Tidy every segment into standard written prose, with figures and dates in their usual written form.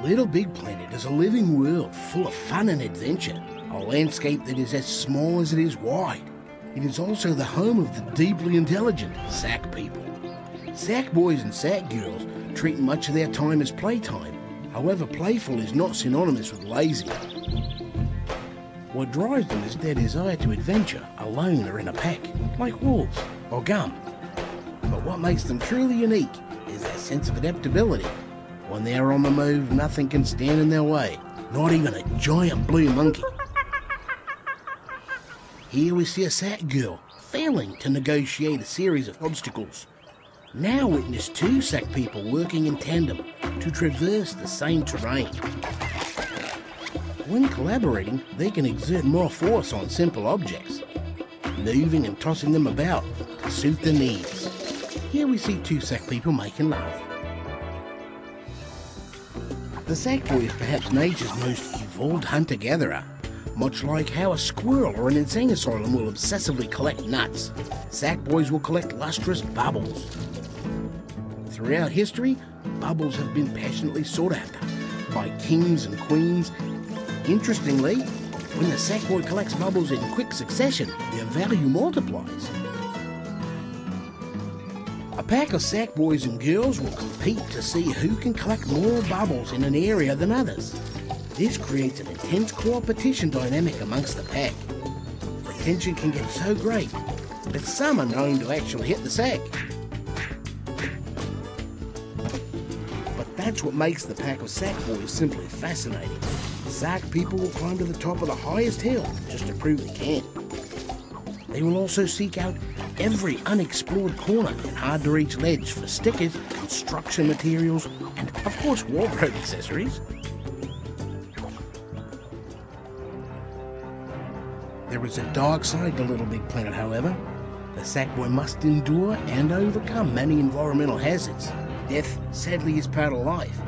Little Big Planet is a living world full of fun and adventure, a landscape that is as small as it is wide. It is also the home of the deeply intelligent Sack people. Sack boys and Sack girls treat much of their time as playtime. However, playful is not synonymous with lazy. What drives them is their desire to adventure alone or in a pack, like wolves or gum. But what makes them truly unique is their sense of adaptability. When they are on the move, nothing can stand in their way, not even a giant blue monkey. Here we see a Sack girl failing to negotiate a series of obstacles. Now witness two Sack people working in tandem to traverse the same terrain. When collaborating, they can exert more force on simple objects, moving and tossing them about to suit their needs. Here we see two Sack people making love. The Sack boy is perhaps nature's most evolved hunter-gatherer. Much like how a squirrel or an insane asylum will obsessively collect nuts, Sack boys will collect lustrous bubbles. Throughout history, bubbles have been passionately sought after by kings and queens. Interestingly, when the Sack boy collects bubbles in quick succession, their value multiplies. A pack of Sack boys and girls will compete to see who can collect more bubbles in an area than others. This creates an intense competition dynamic amongst the pack. Retention can get so great that some are known to actually hit the sack. But that's what makes the pack of Sack boys simply fascinating. Sack people will climb to the top of the highest hill just to prove they can. They will also seek out every unexplored corner and hard-to-reach ledge for stickers, construction materials, and, of course, wardrobe accessories. There is a dark side to Little Big Planet, however. The Sack boy must endure and overcome many environmental hazards. Death, sadly, is part of life,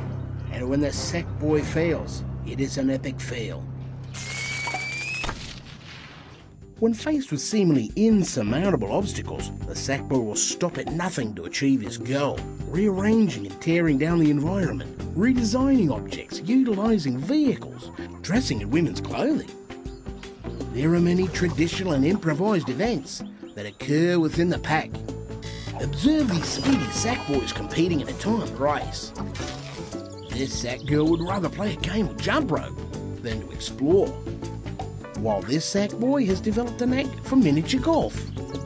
and when the Sack boy fails, it is an epic fail. When faced with seemingly insurmountable obstacles, the Sack boy will stop at nothing to achieve his goal, rearranging and tearing down the environment, redesigning objects, utilising vehicles, dressing in women's clothing. There are many traditional and improvised events that occur within the pack. Observe these speedy Sack boys competing in a timed race. This Sack girl would rather play a game of jump rope than to explore, while this Sack boy has developed a knack for miniature golf.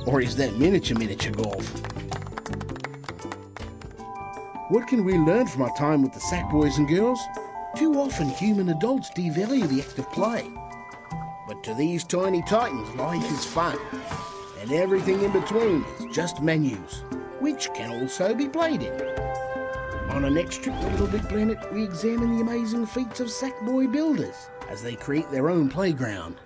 Or is that miniature golf? What can we learn from our time with the Sack boys and girls? Too often human adults devalue the act of play. But to these tiny titans, life is fun, and everything in between is just menus, which can also be played in. On our next trip to Little Big Planet, we examine the amazing feats of Sack boy builders as they create their own playground.